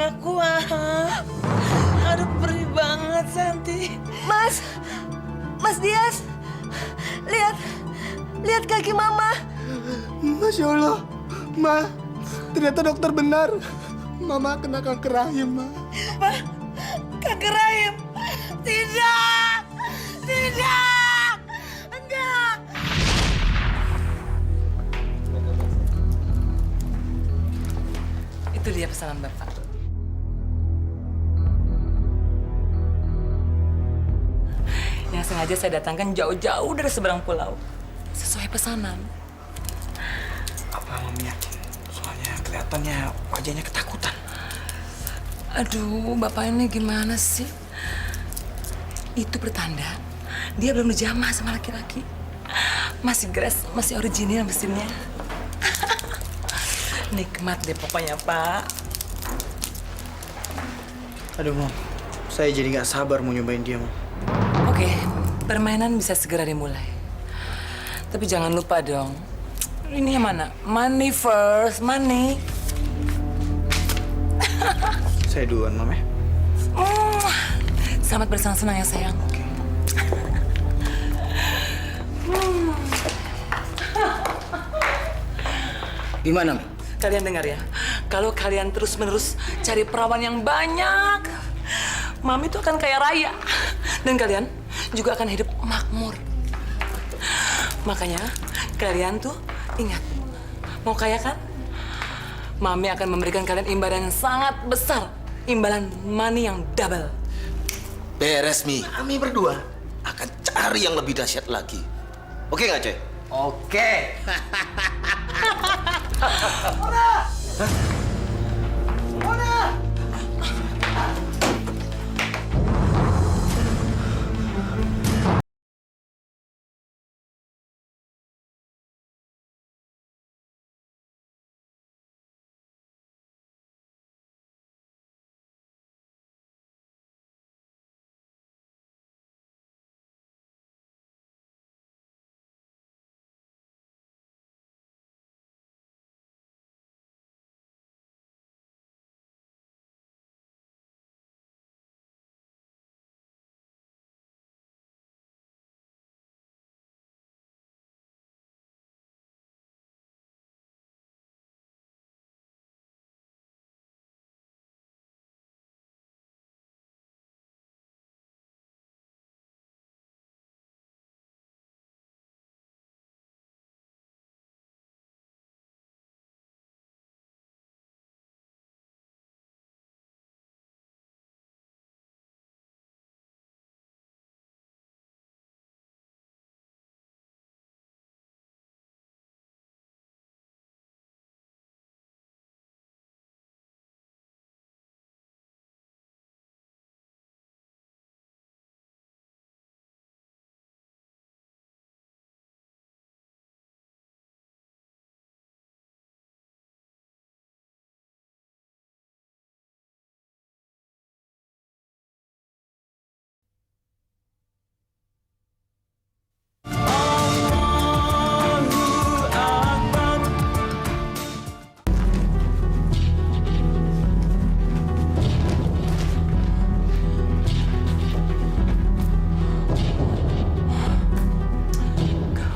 nggak kuat. Aduh, perih banget, Santi. Mas Dias, lihat kaki Mama. Masya Allah, Ma, ternyata dokter benar. Mama kena kanker rahim, Ma. Apa? Kanker rahim? Tidak! Tidak! Enggak! Itu dia pesanan Bapak. Yang sengaja saya datangkan jauh-jauh dari seberang pulau. Sesuai pesanan. Apa Mami yakin? Soalnya kelihatannya wajahnya ketakutan. Aduh, Bapak ini gimana sih? Itu pertanda dia belum dijamah sama laki-laki. Masih grass, masih original mesinnya. Nikmat deh pokoknya, Pak. Aduh, Mam. Saya jadi nggak sabar mau nyobain dia, Mam. Oke, permainan bisa segera dimulai. Tapi jangan lupa dong. Ini yang mana? Money first, money. Saya duluan, Mam, ya. Selamat bersenang-senang ya, sayang. Oke. Gimana, Mi? Kalian dengar ya, kalau kalian terus-menerus cari perawan yang banyak, Mami tuh akan kaya raya. Dan kalian juga akan hidup makmur. Makanya kalian tuh ingat, mau kaya kan? Mami akan memberikan kalian imbalan yang sangat besar. Imbalan money yang double. Beres, Mi. Kami berdua akan cari yang lebih dahsyat lagi. Oke nggak, Coy? Oke.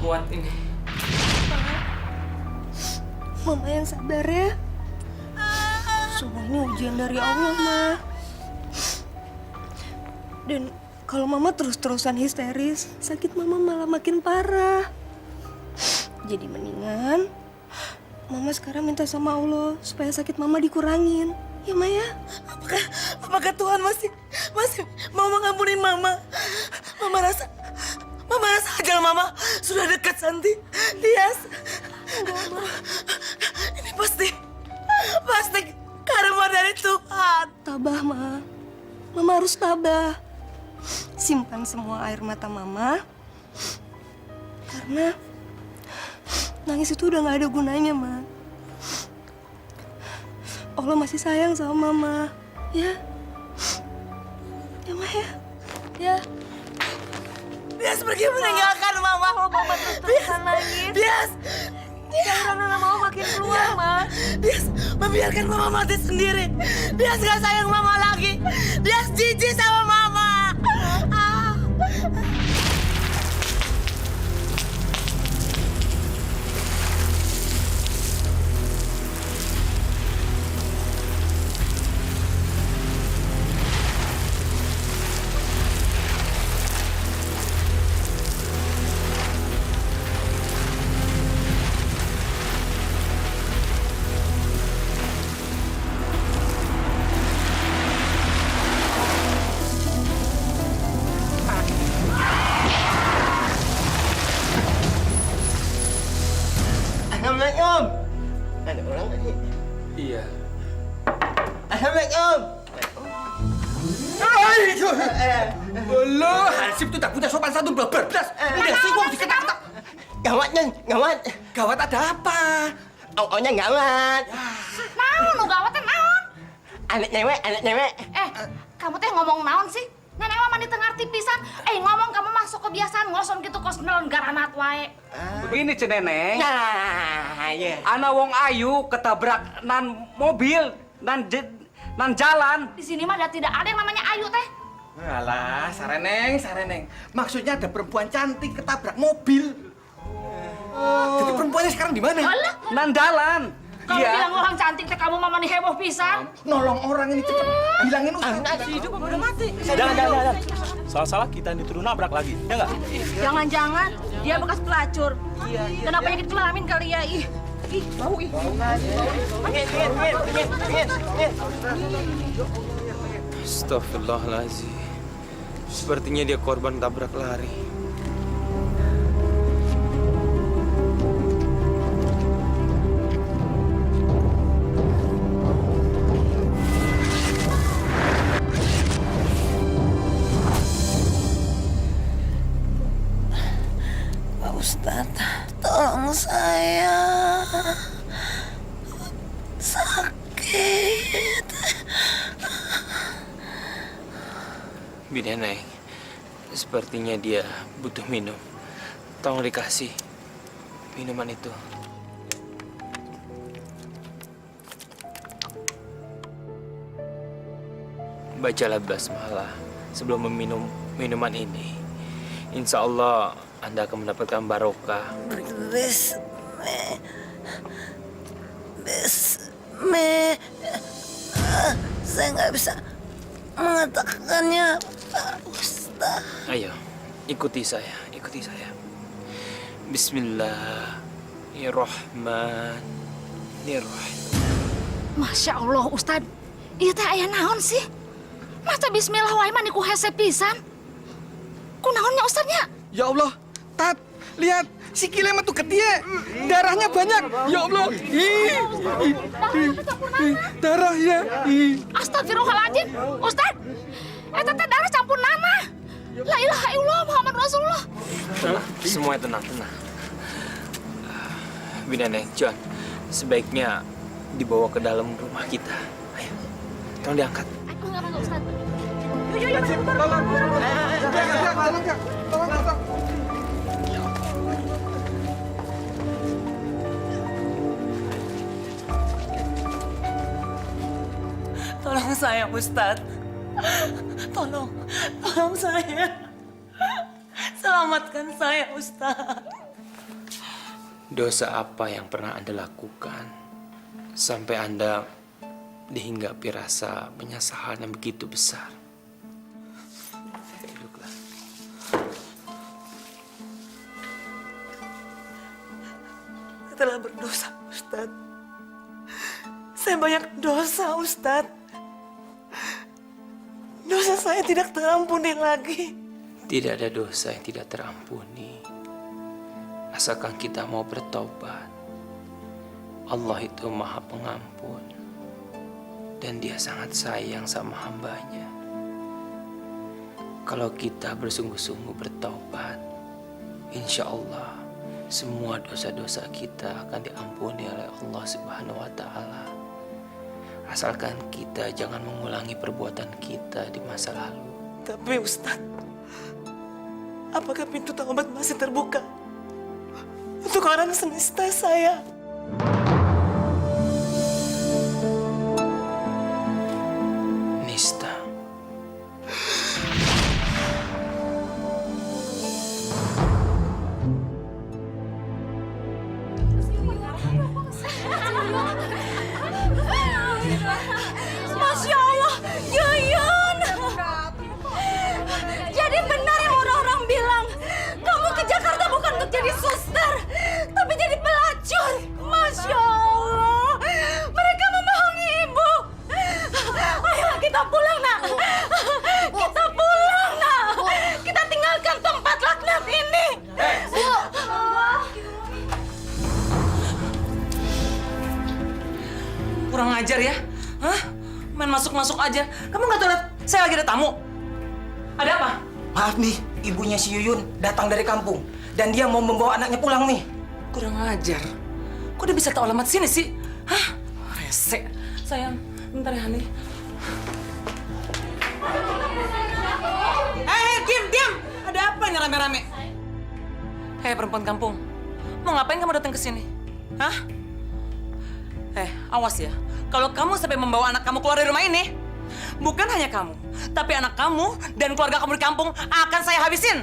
Kuat ini. Mama yang sabar ya. Semua ini ujian dari Allah, Ma. Dan kalau Mama terus-terusan histeris, sakit Mama malah makin parah. Jadi mendingan Mama sekarang minta sama Allah supaya sakit Mama dikurangin. Ya, Ma ya? Apakah Tuhan masih mau mengampuni Mama? Mama rasa ajal Mama sudah dekat, Santi. Dias. Ini pasti karma dari Tuhan. Tabah, Ma. Mama harus tabah. Simpan semua air mata Mama. Karena nangis itu udah gak ada gunanya, Ma. Allah masih sayang sama Mama. Ya? Ya, Ma ya? Ya? Dias pergi meninggalkan Mama. Kalau Mama terus-terusan nangis, Dias. cairan dalam Mama makin keluar, Ma. Dia membiarkan mama mati sendiri. Dia nggak sayang mama lagi. Dia jijik sama mama. Ah. Assalamualaikum. Ada orang tadi. Iya. Assalamualaikum. Lo Hansip tuh tak punya sopan santun bablas. Udah sih gua diketak-ketak. Gawat, Neng. Gawat. Gawat ada apa? Ongnya gawat. Naon nu gawat teh naon? Anak cewek. Kamu teh ngomong naon sih? Nenek mah mandi teu ngarti pisan. Ngomong kamu masuk kebiasaan ngoson gitu kos nelon garanat wae. Begini Ceneneng, Nah, iya. ana wong ayu ketabrak nan mobil, nan jalan. Di sini mah tidak ada yang namanya Ayu teh. Alah, sareneng. Maksudnya ada perempuan cantik ketabrak mobil. Jadi perempuannya sekarang di mana? Alah, Nan jalan. kalau bilang orang cantik teh kamu mah mani heboh pisan. Nolong orang ini cepet. Bilangin Ustaz. Hidup apa udah mati? Jangan. Salah-salah kita yang dituduh nabrak lagi, ya nggak? Jangan-jangan dia bekas pelacur. Kena penyakit kelamin kali ya. Ih, bau ih. Astagfirullahaladzim. Sepertinya dia korban tabrak lari. Pak Ustadz, tolong saya. Sakit. Bidaneng, sepertinya dia butuh minum. Tolong dikasih minuman itu. Bacalah basmalah sebelum meminum minuman ini. Insya Allah Anda akan mendapatkan barokah. Saya nggak bisa mengatakannya, Pak Ustadz. Ayo, ikuti saya. Bismillahirrahmanirrahim. Masya Allah Ustad, ieu teh aya naon sih? Masa bismillah wae mah niku hese pisan? Kunaonnya Ustadnya? Ya Allah, Tat, lihat sikile mah tuh ketie. Darahnya banyak. Ya Allah. Darah ya. Astagfirullahaladzim, Ustad. Eta teh darah campur nanah. La ilaha illallah Muhammad Rasulullah. Semuanya tenang. Bidaneng, John, sebaiknya dibawa ke dalam rumah kita. Ayo, tolong diangkat. Enggak, Ustad. Tolong saya, Ustadz. Tolong saya. Selamatkan saya, Ustadz. Dosa apa yang pernah Anda lakukan sampai Anda dihinggapi rasa penyesalan yang begitu besar? Duduklah. Setelah berdosa, Ustadz. Saya banyak dosa, Ustadz. Dosa saya tidak terampuni lagi. Tidak ada dosa yang tidak terampuni. Asalkan kita mau bertobat. Allah itu Maha Pengampun. Dan Dia sangat sayang sama hambanya. Kalau kita bersungguh-sungguh bertobat, insya Allah semua dosa-dosa kita akan diampuni oleh Allah Subhanahu wa Ta'ala. Asalkan kita jangan mengulangi perbuatan kita di masa lalu. Tapi Ustadz, apakah pintu taubat masih terbuka untuk orang semesta saya? Kurang ajar ya. Hah? Main masuk-masuk aja. Kamu nggak tahu lihat saya lagi ada tamu? Ada apa? Maaf nih, ibunya si Yuyun datang dari kampung. Dan dia mau membawa anaknya pulang nih. Kurang ajar. Kok dia bisa tahu alamat sini sih? Hah? Rese. Sayang, bentar ya, Hani. Diam! Ada apa ini rame-rame? Hei, perempuan kampung. Mau ngapain kamu datang ke sini? Hah? Awas ya. Kalau kamu sampai membawa anak kamu keluar dari rumah ini, bukan hanya kamu, tapi anak kamu dan keluarga kamu di kampung akan saya habisin.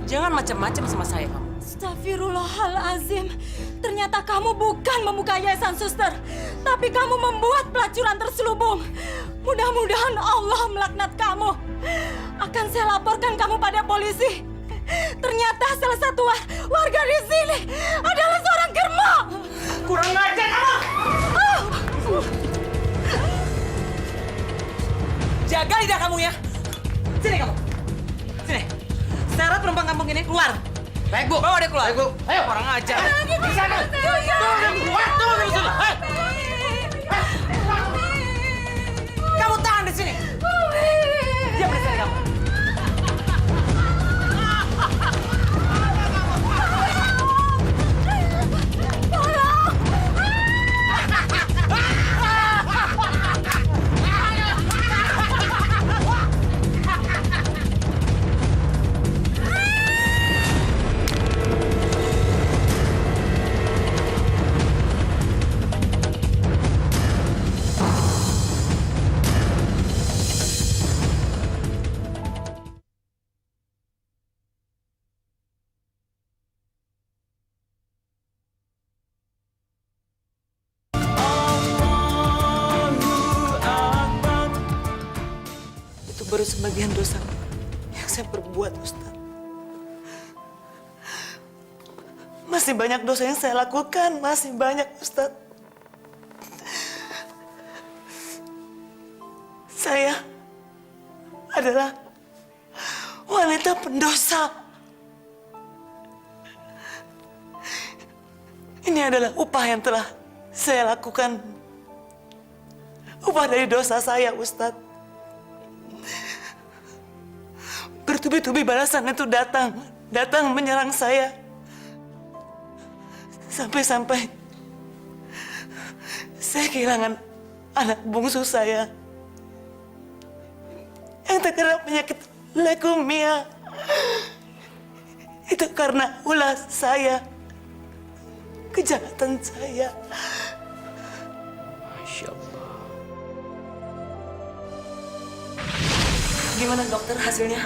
Jangan macam-macam sama saya kamu. Astagfirullahalazim. Ternyata kamu bukan membuka yayasan suster, tapi kamu membuat pelacuran terselubung. Mudah-mudahan Allah melaknat kamu. Akan saya laporkan kamu pada polisi. Ternyata salah satu warga di sini adalah seorang germo. Kurang ajar kamu! Jaga lidah kamu ya. Sini kamu. Sini. Syarat perempuan kampung ini keluar. Baik, Bu. Bawa dia keluar. Baik, Bu. Ayo, kurang ajar. Bisa, Bu. Tunggu di sini. Kamu tahan di sini. Diam di sini kamu. Baru sebagian dosa yang saya perbuat, Ustaz. Masih banyak dosa yang saya lakukan, masih banyak, Ustaz. Saya adalah wanita pendosa. Ini adalah upah yang telah saya lakukan. Upah dari dosa saya, Ustaz. Bertubi-tubi balasan itu datang menyerang saya. Sampai-sampai saya kehilangan anak bungsu saya yang terkena penyakit leukemia. Itu karena ulah saya, kejahatan saya. Masya Allah. Gimana dokter hasilnya?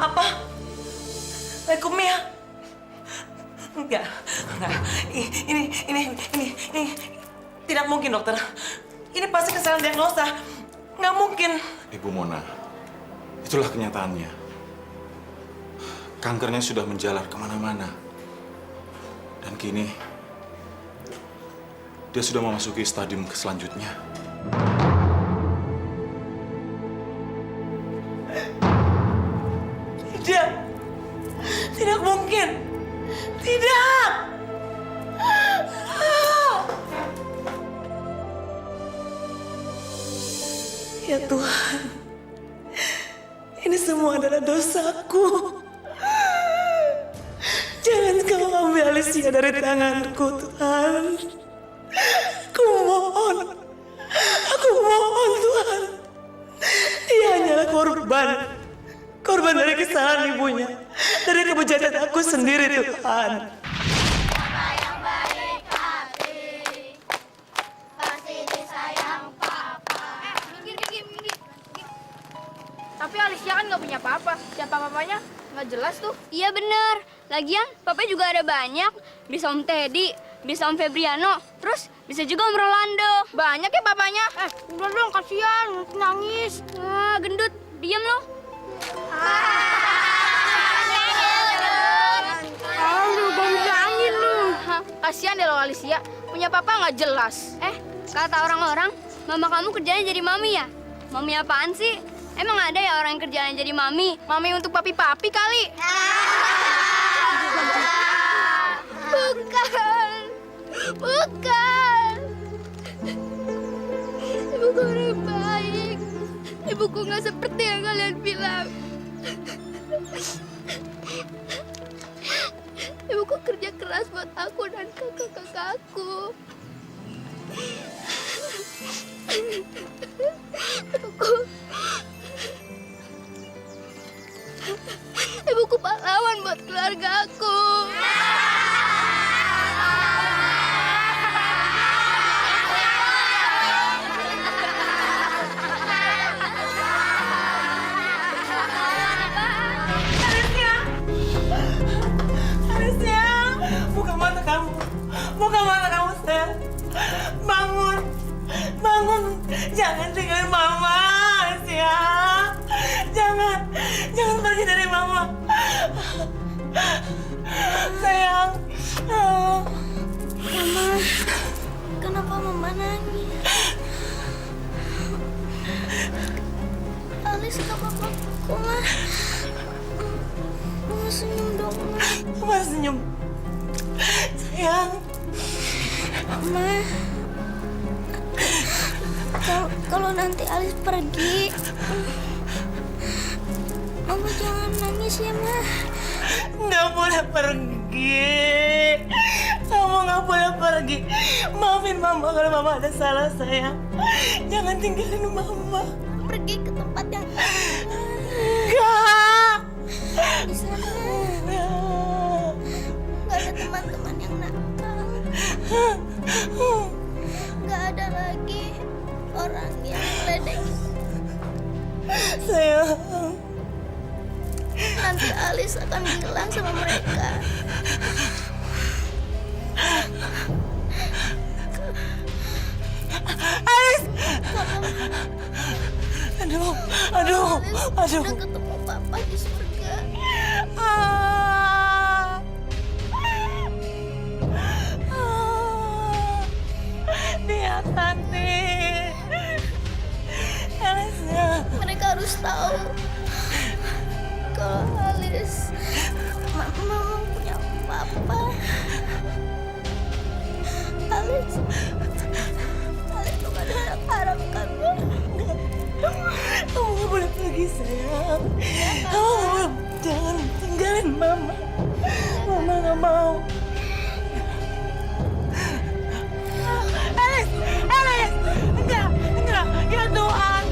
Apa? Leukemia? Enggak. Ini tidak mungkin, dokter. Ini pasti kesalahan diagnosa. Nggak mungkin. Ibu Mona, itulah kenyataannya. Kankernya sudah menjalar kemana-mana. Dan kini, dia sudah memasuki stadium selanjutnya. Tidak mungkin. Tidak. Ya Tuhan, ini semua adalah dosaku. Jangan kau ambil Alicia dari tanganku, Tuhan. Aku mohon Tuhan. Dia hanyalah korban dari kesalahan ibunya, dari kebejatan aku sendiri, Tuhan. Tapi Alicia kan nggak punya papa. Siapa papanya? Nggak jelas tuh. Iya bener. Lagian papa juga ada banyak. Bisa Om Teddy, bisa Om Febriano, terus bisa juga Om Rolando. Banyak ya papanya? Udah dong, kasihan. Nangis. Wah, gendut. Diam lo. Aduh, bilangin lu. Kasihan deh lo Alicia. Punya papa nggak jelas. Kata orang-orang, mama kamu kerjanya jadi mami ya? Mami apaan sih? Emang ada ya orang yang kerjanya jadi mami? Mami untuk papi-papi kali. Bukan. Bukan. Ibuku orang baik. Ibuku nggak seperti yang kalian bilang. Ibuku kerja keras buat aku dan kakak-kakakku. Ibuku pahlawan buat keluarga aku. Alicia, buka mata kamu. Buka mata kamu, sayang. Bangun. Bangun. Jangan tinggalin Mama, Alicia. Jangan. Jangan pergi dari Mama. Sayang. Mama, kenapa Mama nangis? Alis gak apa-apa kok, Ma. Mama senyum dong, Ma. Mama senyum. Sayang. Ma, kalau nanti Alis pergi, Mama jangan nangis ya, Ma. Nggak boleh pergi. Kamu nggak boleh pergi. Maafin Mama kalau Mama ada salah, sayang. Jangan tinggalin Mama. Pergi ke tempat yang Enggak. di sana. Nggak ada teman-teman yang nakal. Nggak ada lagi orang yang ledekin. Sayang. Nanti Alis akan bilang sama mereka. Alis. Aduh. Alis udah ketemu Papa di surga. Dia cantik. Alisnya. Mereka harus tahu kalau Alis Mama punya Papa. Alis tuh gak ada harap-harapkan, Ma. Kamu gak boleh pergi, sayang. Kamu jangan tinggalin Mama. Mama gak mau. Alis, enggak, ya Tuhan.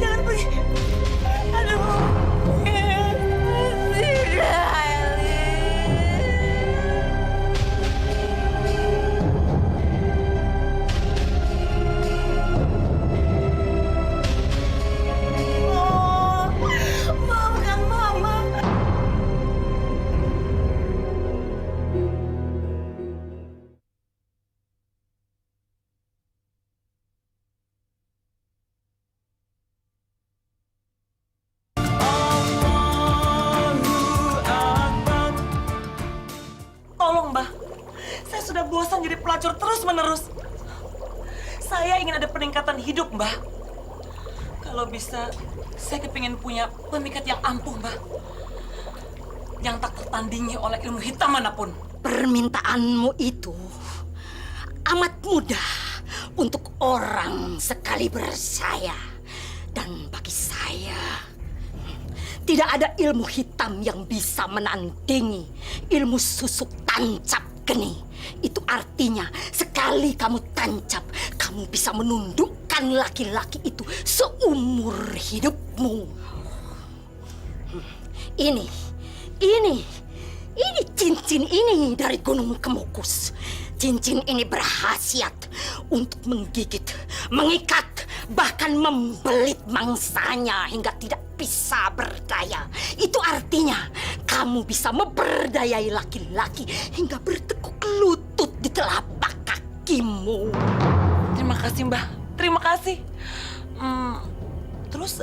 Jangan pergi. Aduh. Maafkan Mama. Tolong, Mbah. Saya sudah bosan jadi pelacur terus-menerus. Saya ingin ada peningkatan hidup, Mbah. Kalau bisa, saya kepingin punya pemikat yang ampuh, Mbah. Yang tak tertandingi oleh ilmu hitam manapun. Permintaanmu itu amat mudah untuk orang sekaliber saya. Dan bagi saya, tidak ada ilmu hitam yang bisa menandingi ilmu susuk tancap geni. Itu artinya sekali kamu tancap, kamu bisa menundukkan laki-laki itu seumur hidupmu. Ini cincin ini dari Gunung Kemukus. Cincin ini berkhasiat untuk menggigit, mengikat, bahkan membelit mangsanya hingga tidak bisa berdaya. Itu artinya kamu bisa memperdayai laki-laki hingga bertekuk lutut di telapak kakimu. Terima kasih, Mbah. Terima kasih. Terus,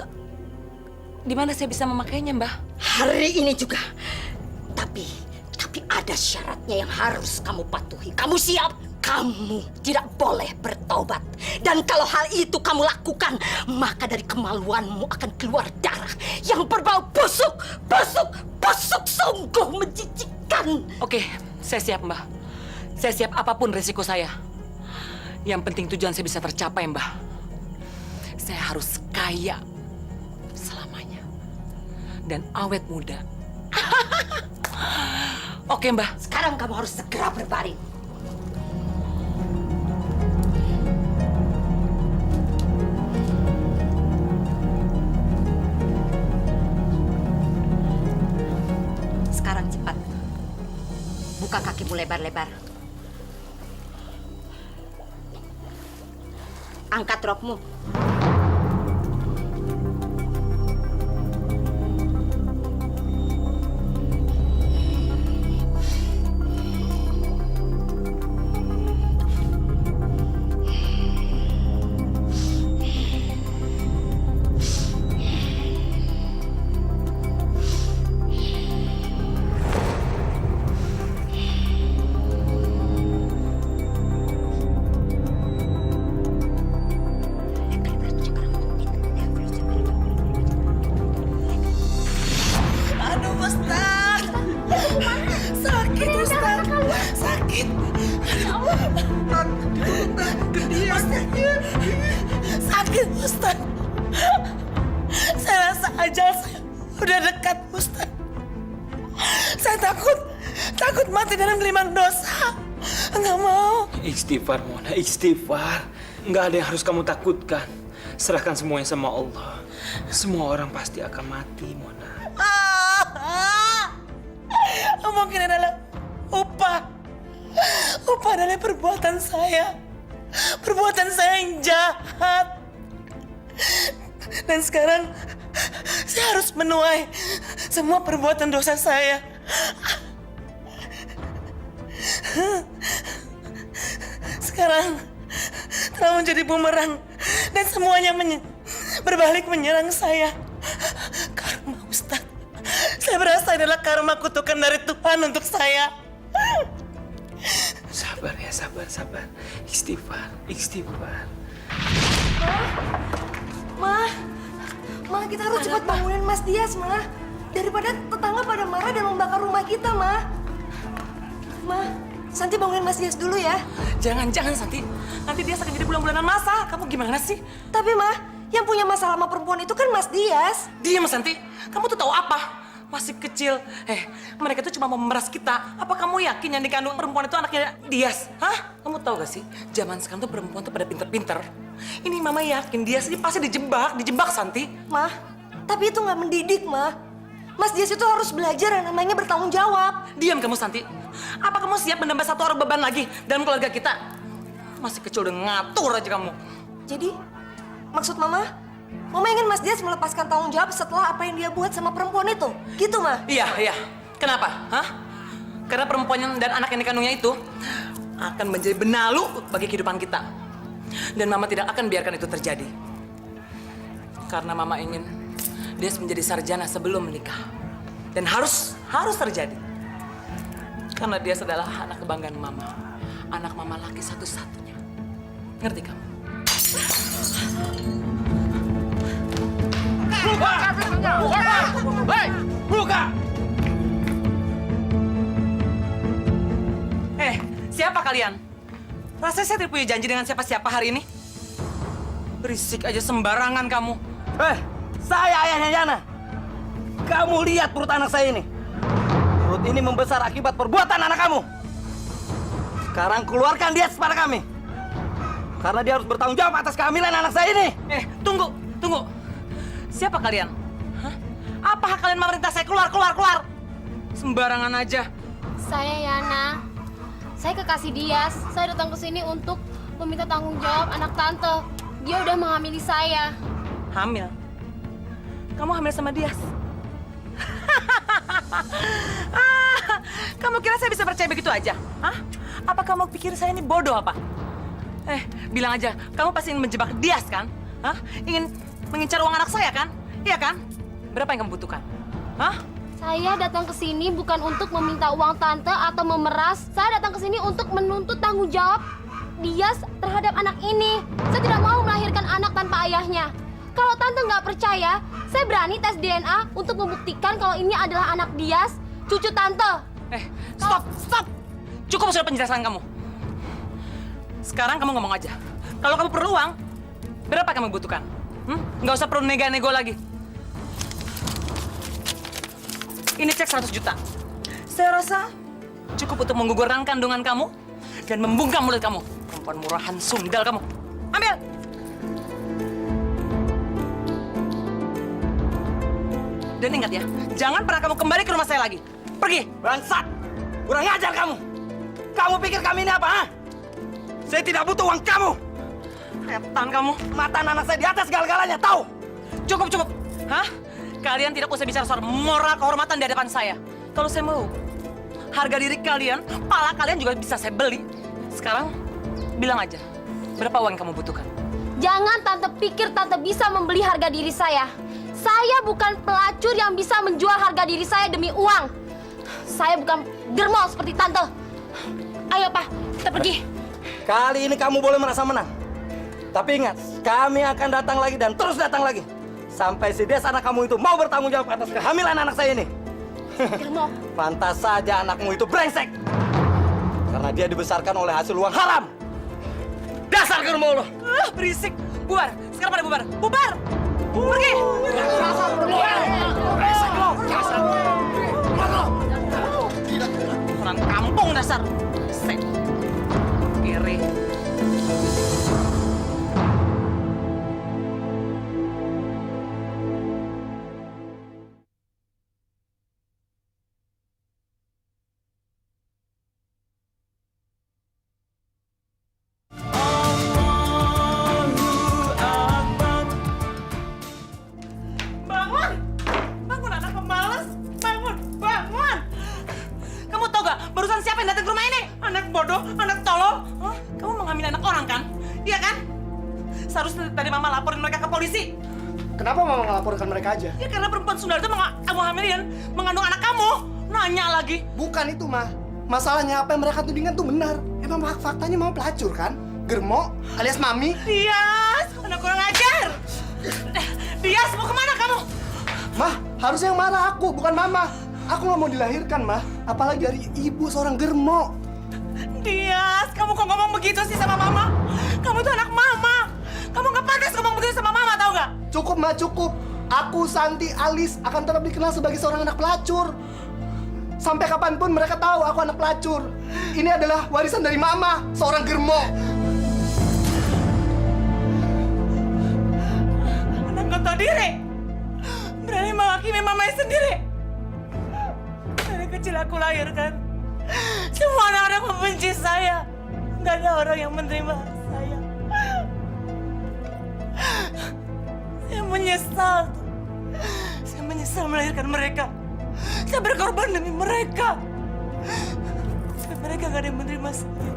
di mana saya bisa memakainya, Mbah? Hari ini juga. Tapi ada syaratnya yang harus kamu patuhi. Kamu siap? kamu tidak boleh bertobat. Dan kalau hal itu kamu lakukan, maka dari kemaluanmu akan keluar darah yang berbau busuk, sungguh menjijikkan. Oke, saya siap, Mbah. Saya siap apapun resiko saya. Yang penting tujuan saya bisa tercapai, Mbah. Saya harus kaya selamanya. Dan awet muda. Oke, Mbah. Sekarang kamu harus segera berbaring. Sekarang cepat. Buka kakimu lebar-lebar. Angkat rokmu. Aduh, Ustaz. Sakit, Ustaz. Sakit. Sakit, Ustaz. Saya rasa ajal saya udah dekat, Ustaz. Saya takut mati dalam geliman dosa. Enggak mau. Istighfar, Mona, istighfar. Nggak ada yang harus kamu takutkan. Serahkan semuanya sama Allah. Semua orang pasti akan mati, Mona. Mungkin adalah upah dari perbuatan saya. Perbuatan saya yang jahat. Dan sekarang saya harus menuai semua perbuatan dosa saya. Sekarang telah menjadi bumerang dan semuanya berbalik menyerang saya. Karma, Ustaz. Saya berasa adalah karma kutukan dari Tuhan untuk saya. Sabar ya, sabar. Istighfar. Ma, kita harus cepat bangunin Mas Dias, Ma. Daripada tetangga pada marah dan membakar rumah kita, Ma. Ma, Santi bangunin Mas Dias dulu ya. Jangan, Santi. Nanti dia akan jadi bulan-bulanan masa. Kamu gimana sih? Tapi, Ma, yang punya masalah sama perempuan itu kan Mas Dias. Diam, Santi. Kamu tuh tahu apa? Masih kecil. Mereka tuh cuma mau memeras kita. Apa kamu yakin yang dikandung perempuan itu anaknya Dias? Hah? Kamu tahu gak sih? Zaman sekarang tuh perempuan tuh pada pinter-pinter. Ini Mama yakin Dias ini pasti dijebak, Santi. Ma, tapi itu nggak mendidik, Ma. Mas Dias itu harus belajar yang namanya bertanggung jawab. Diam kamu, Santi. Apa kamu siap menambah satu orang beban lagi dalam keluarga kita? Masih kecil udah ngatur aja kamu. Jadi, maksud Mama ingin Mas Dias melepaskan tanggung jawab setelah apa yang dia buat sama perempuan itu? Gitu, Ma? Iya. Kenapa? Hah? Karena perempuan dan anak yang dikandungnya itu akan menjadi benalu bagi kehidupan kita. Dan Mama tidak akan biarkan itu terjadi. Karena Mama ingin Dias menjadi sarjana sebelum menikah. Dan harus terjadi. Karena Dias adalah anak kebanggaan Mama. Anak Mama laki satu-satunya. Ngerti kamu? Buka! Siapa kalian? Rasanya saya tidak punya janji dengan siapa-siapa hari ini. Berisik aja sembarangan kamu. Saya ayahnya Yana. Kamu lihat perut anak saya ini. Perut ini membesar akibat perbuatan anak kamu. Sekarang keluarkan dia kepada kami. Karena dia harus bertanggung jawab atas kehamilan anak saya ini. Tunggu. Siapa kalian? Hah? Apa hak kalian memerintah saya keluar? Sembarangan aja. Saya Yana. Saya kekasih Dias. Saya datang ke sini untuk meminta tanggung jawab anak tante. Dia udah menghamili saya. Hamil? Kamu hamil sama Dias? Kamu kira saya bisa percaya begitu aja? Hah? Apa kamu pikir saya ini bodoh apa? Bilang aja, kamu pasti ingin menjebak Dias kan? Hah? Ingin mengincar uang anak saya kan? Iya kan? Berapa yang kamu butuhkan? Hah? Saya datang ke sini bukan untuk meminta uang tante atau memeras. Saya datang ke sini untuk menuntut tanggung jawab Dias terhadap anak ini. Saya tidak mau melahirkan anak tanpa ayahnya. Kalau tante nggak percaya, saya berani tes DNA untuk membuktikan kalau ini adalah anak Dias, cucu tante. Stop! Cukup sudah penjelasan kamu. Sekarang kamu ngomong aja. Kalau kamu perlu uang, berapa kamu butuhkan? Nggak usah perlu nego lagi. Ini cek 100 juta. Saya rasa cukup untuk menggugurkan kandungan kamu dan membungkam mulut kamu. Perempuan murahan sundal kamu. Ambil! Dan ingat ya, jangan pernah kamu kembali ke rumah saya lagi. Pergi! Bangsat! Kurang ajar kamu! Kamu pikir kami ini apa, ha? Saya tidak butuh uang kamu! Setan kamu! Mata anak saya di atas segala-galanya, tahu? Cukup! Hah? Kalian tidak usah bicara soal moral kehormatan di hadapan saya. Kalau saya mau, harga diri kalian, pala kalian juga bisa saya beli. Sekarang, bilang aja, berapa uang yang kamu butuhkan? Jangan tante pikir tante bisa membeli harga diri saya. Saya bukan pelacur yang bisa menjual harga diri saya demi uang. Saya bukan germo seperti tante. Ayo, Pak, kita pergi. Kali ini kamu boleh merasa menang. Tapi ingat, kami akan datang lagi dan terus datang lagi. Sampai si Des anak kamu itu mau bertanggung jawab atas kehamilan anak saya ini. Germo. Pantas saja anakmu itu brengsek. Karena dia dibesarkan oleh hasil uang haram. Dasar Germo lo. Berisik. Bubar. Sekarang pada bubar. Bubar. Pergi. Brengsek lo. Orang kampung dasar. Brengsek. Kiri. Bangun anak pemalas. Bangun. Kamu tahu gak barusan siapa yang datang ke rumah ini? Anak bodoh, anak tolol. Hah? Kamu mengambil anak orang kan? Iya kan? Seharusnya tadi mama laporin mereka ke polisi. Kenapa mama ngelaporkan mereka aja? Ya karena perempuan Sundal itu kamu hamilin, mengandung anak kamu. Nanya lagi. Bukan itu, Ma. Masalahnya apa yang mereka tudingkan tuh benar. Emang faktanya mau pelacur kan? Germo alias Mami. Dias, anak kurang ajar. Dias, mau kemana kamu? Mah, harusnya yang marah aku, bukan Mama. Aku nggak mau dilahirkan, Mah. Apalagi dari ibu seorang Germo. Dias, kamu kok ngomong begitu sih sama Mama? Kamu tuh anak Mama. Kamu nggak pantas ngomong begitu sama Mama, tahu nggak? Cukup, Ma, cukup. Aku, Santi, Alis akan tetap dikenal sebagai seorang anak pelacur. Sampai kapanpun mereka tahu aku anak pelacur. Ini adalah warisan dari Mama, seorang Germo. Anak nggak tahu diri. Berani menghakimi mamanya sendiri. Dari kecil aku lahirkan. Semua anak-anak membenci saya. Nggak ada orang yang menerima saya. Saya menyesal. Saya menyesal melahirkan mereka. Saya berkorban demi mereka. Tapi mereka nggak ada yang menerima saya.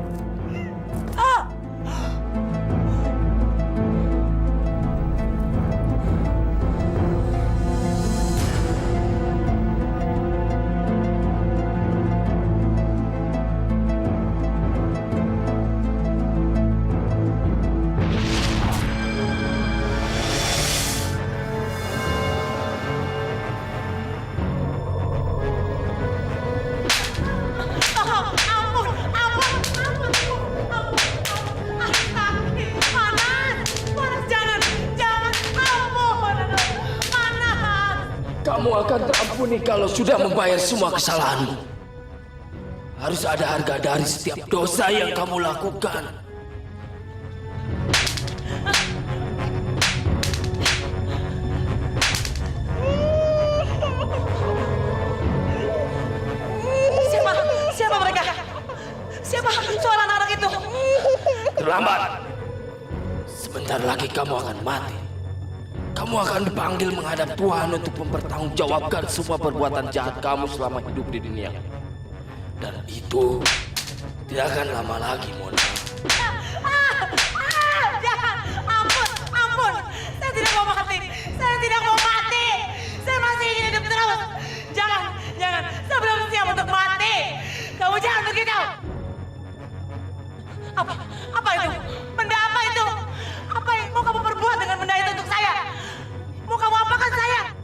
Kamu akan terampuni kalau sudah membayar semua kesalahanmu. Harus ada harga dari setiap dosa yang kamu lakukan. Siapa mereka? Siapa suara anak-anak itu? Terlambat. Sebentar lagi kamu akan mati. Kamu akan dipanggil menghadap Tuhan untuk mempertanggungjawabkan semua perbuatan jahat kamu selama hidup di dunia. Dan itu tidak akan lama lagi, Mona. Jangan! Ampun! Saya tidak mau mati! Saya tidak mau mati! Saya masih ingin hidup terus! Jangan!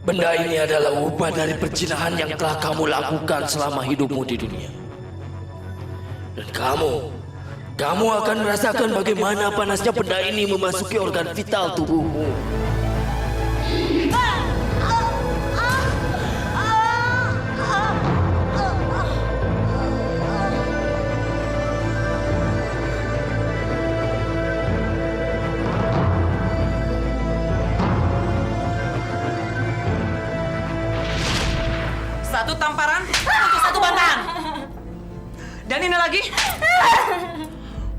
Benda ini adalah upah dari perjinahan yang telah kamu lakukan selama hidupmu di dunia. Dan kamu akan merasakan bagaimana panasnya benda ini memasuki organ vital tubuhmu. Satu tamparan untuk satu bantahan. Dan ini lagi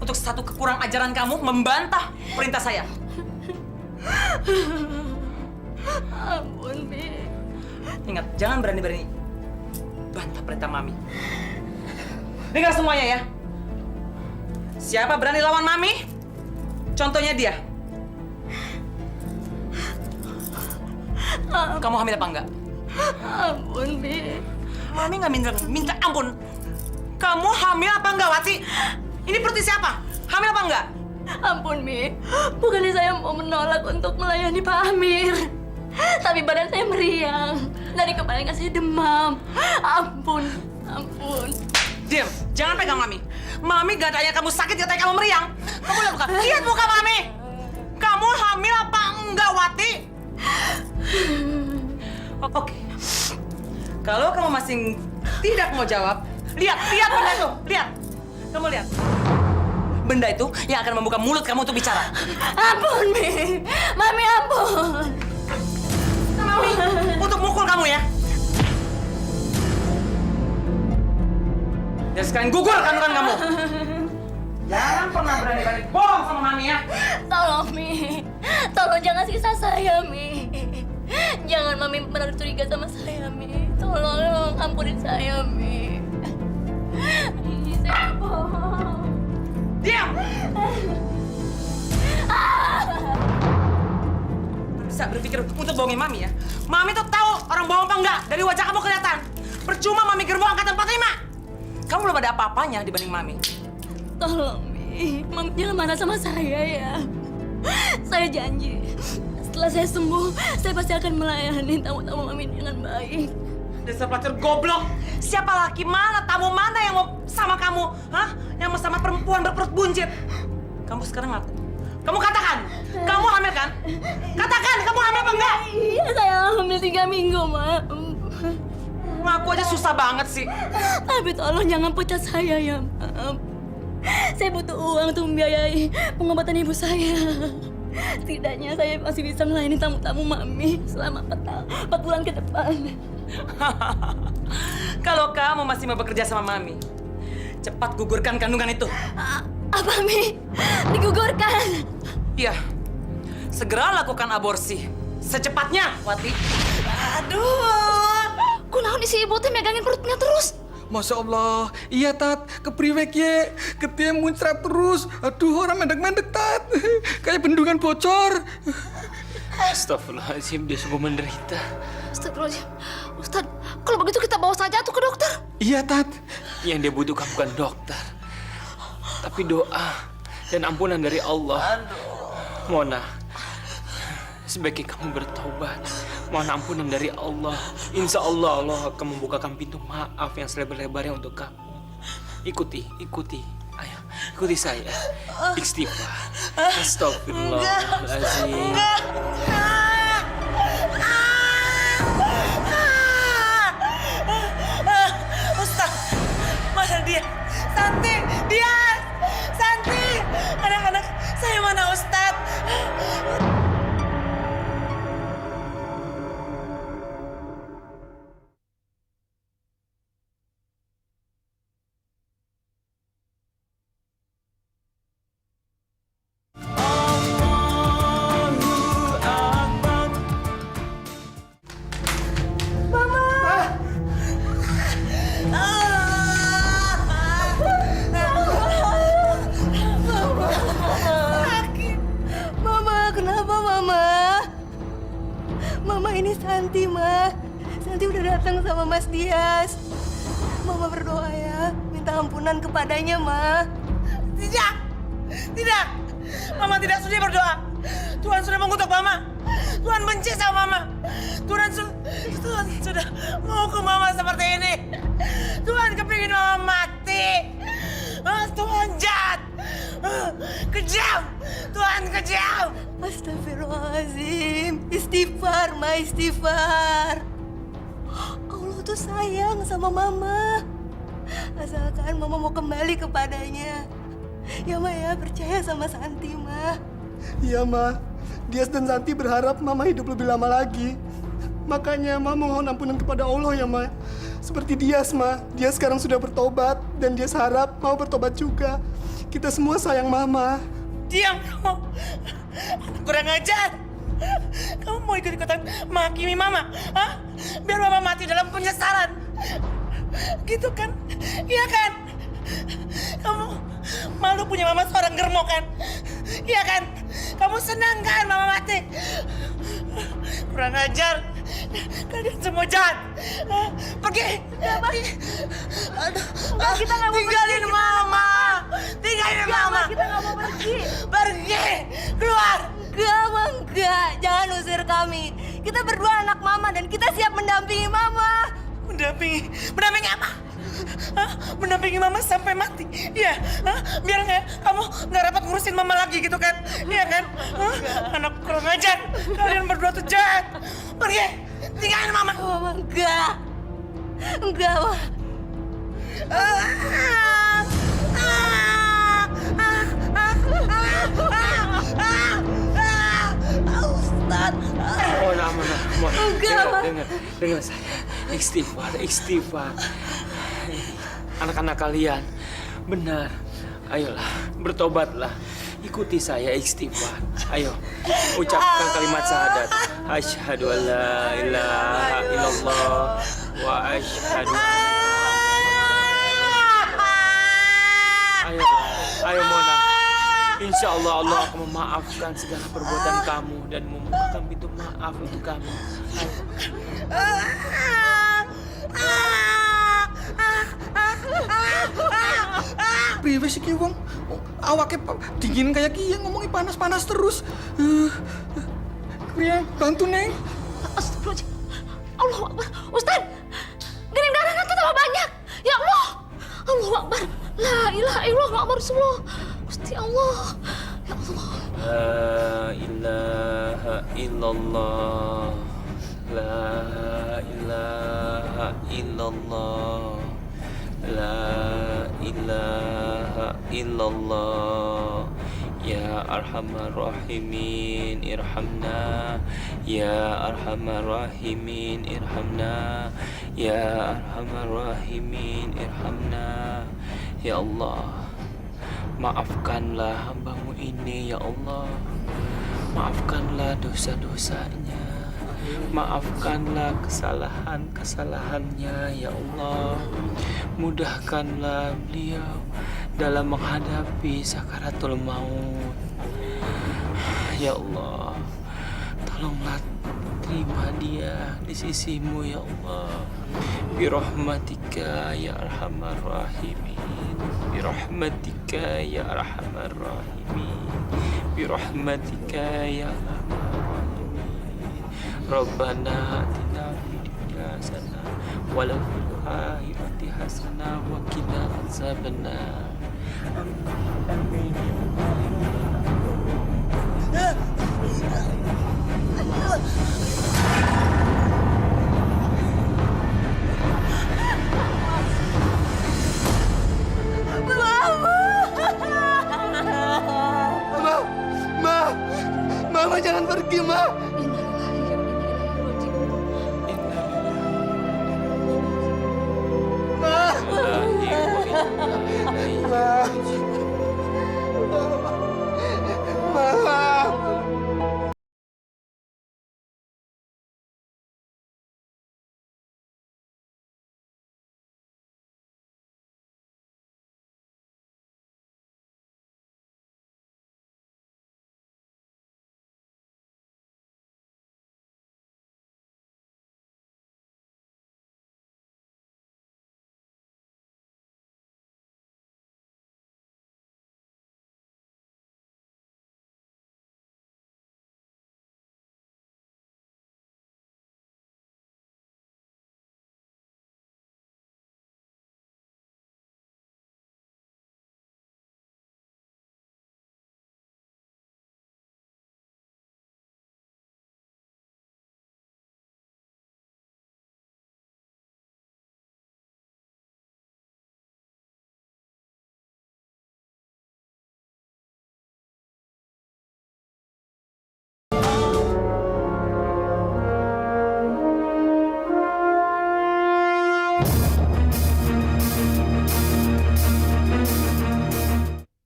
untuk satu kekurang ajaran kamu membantah perintah saya. Ampun, Mi. Ingat, jangan berani-berani bantah perintah Mami. Dengar semuanya ya. Siapa berani lawan Mami? Contohnya dia. Kamu hamil apa enggak? Ampun, Mi. Mami nggak minta ampun. Kamu hamil apa enggak, Wati? Ini perut siapa? Hamil apa enggak? Ampun, Mi. Bukannya saya mau menolak untuk melayani Pak Amir. Tapi badan saya meriang. Dari kemarin saya demam. Ampun, ampun. Diam, jangan pegang Mami. Mami gak tanya kamu sakit, gak tanya kamu meriang. Kamu lihat muka, lihat muka Mami. Kamu hamil apa enggak, Wati? Oke. Kalau kamu masih tidak mau jawab, lihat benda itu, lihat. Kamu lihat. Benda itu yang akan membuka mulut kamu untuk bicara. Ampun, Mi. Mami, ampun. Mami, untuk mukul kamu ya. Dan sekarang gugur kandungan kamu. Jangan pernah berani-berani bohong sama Mami ya. Tolong, Mi. Tolong jangan siksa saya, Mi. Jangan Mami pernah curiga sama saya, Mi. Tolong ampunin saya, Mi. Saya bohong. Diam! Bisa berpikir untuk bohongin Mami ya. Mami tuh tahu orang bohong apa enggak. Dari wajah kamu kelihatan. Percuma Mami gerbo angkatan 45. Kamu belum ada apa-apanya dibanding Mami. Tolong, Mi. Mami jangan marah sama saya ya. Saya janji. Setelah saya sembuh, saya pasti akan melayani tamu-tamu Mami dengan baik. Dasar pelacur goblok. Siapa laki mana, tamu mana yang mau sama kamu? Hah? Yang mau sama perempuan berperut buncit? Kamu sekarang ngaku. Kamu katakan, kamu hamil kan? Katakan, kamu hamil apa enggak? Iya, saya hamil 3 minggu, Ma. Ngaku aja susah banget sih. Tapi tolong jangan pecat saya ya, Ma. Saya butuh uang untuk membiayai pengobatan ibu saya. Setidaknya saya masih bisa melayani tamu-tamu Mami selama 4 bulan ke depan. Kalau kamu masih mau bekerja sama Mami, cepat gugurkan kandungan itu. Apa, Mi? Digugurkan? Iya. Segera lakukan aborsi. Secepatnya, Wati. Aduh. Kunaon si ibu teh megangin perutnya terus? Masya Allah, iya Tat, kepriwek ye, ketia muncrat terus. Aduh, orang mendek-mendek Tat, kayak bendungan bocor. Astagfirullahaladzim, dia sungguh menderita. Astagfirullahaladzim. Ustaz, kalau begitu kita bawa saja tuh ke dokter. Iya Tat. Yang dia butuhkan bukan dokter, tapi doa dan ampunan dari Allah. Mona, sebaiknya kamu bertobat. Mohon ampunan dari Allah. Insya Allah Allah akan membukakan pintu maaf yang selebar-lebarnya untuk kamu. Ikuti. Ayo, ikuti saya. Istighfar. Astagfirullahaladzim. Ustaz, mana dia? Santi, dia! Santi! Anak-anak, saya mana Ustaz? Ini Santi, Ma. Santi udah datang sama Mas Dias. Mama berdoa ya, minta ampunan kepadanya, Ma. Tidak! Mama tidak sudi berdoa. Tuhan sudah mengutuk Mama. Tuhan benci sama Mama. Tuhan sudah menghukum Mama seperti ini. Tuhan kepingin Mama mati. Tuhan jahat. Kejam. Tuhan kejam. Astagfirullahaladzim. Istighfar, Ma, istighfar. Allah tuh sayang sama Mama. Asalkan Mama mau kembali kepadanya. Ya, Ma, ya, percaya sama Santi, Ma. Iya, Ma. Dias dan Santi berharap Mama hidup lebih lama lagi. Makanya Ma mohon ampunan kepada Allah ya, Ma. Seperti Dias, Ma. Dias sekarang sudah bertobat dan Dias harap mau bertobat juga. Kita semua sayang Mama. Diam kamu. Kurang ajar. Kamu mau ikut-ikutan menghakimi Mama? Hah? Biar Mama mati dalam penyesalan. Gitu kan? Iya kan? Kamu malu punya Mama seorang germo kan? Iya kan? Kamu senang kan Mama mati? Kurang ajar. Kalian semua jahat. Pergi. Aduh, kita nggak mau tinggalin pergi, Mama. Tinggalin Mama. Kita nggak mau pergi. Pergi. Keluar. Enggak, Ma, enggak. Jangan usir kami. Kita berdua anak Mama dan kita siap mendampingi Mama. Mendampingi? Mendampingi apa? Hah? Mendampingi Mama sampai mati? Iya? Hah? Biar kamu nggak rapat ngurusin Mama lagi gitu kan? Iya kan? Hah? Anak kurang ajar. Kalian berdua tuh jahat. Pergi. Tinggalin Mama. Mama, enggak. Enggak, Ma. Ustaz. Dengar saya. Istighfar. Anak-anak kalian, benar. Ayolah, bertobatlah. Ikuti saya, istighfar. Ayo, ucapkan kalimat syahadat. Asyhadu an la ilaha illallah wa asyhadu Ayo Mona. Insya Allah Allah akan memaafkan segala perbuatan kamu dan membukakan pintu maaf untuk kamu. Priwe sih ki wong? Awake dingin kayak ki ngomongnya panas-panas terus. Priya, bantu Neng. Astagfirullahaladzim. Allah Akbar. Ustaz, gening darah nanti tambah banyak. Ya Allah. Allah Akbar. La ilaha illallah Muhammad Rasulullah. Gusti Allah. Ya Allah. La ilaha illallah. La ilaha illallah. La ilaha illallah. Ya Arhamar Rahimin irhamna. Ya Arhamar Rahimin irhamna. Ya Arhamar Rahimin irhamna. Ya Allah, maafkanlah hambamu ini ya Allah. Maafkanlah dosa-dosanya. Maafkanlah kesalahan-kesalahannya ya Allah. Mudahkanlah beliau dalam menghadapi sakaratul maut. Ya Allah, tolonglah terima dia di sisimu ya Allah. Birahmatika ya arhamar rahimin. Birahmatika ya arhamar rahimin. Birahmatika ya arhamar rahimin. Rabbana atina fid dunya hasanah wa fil akhirati hasanah wa qina azabannar. Amin.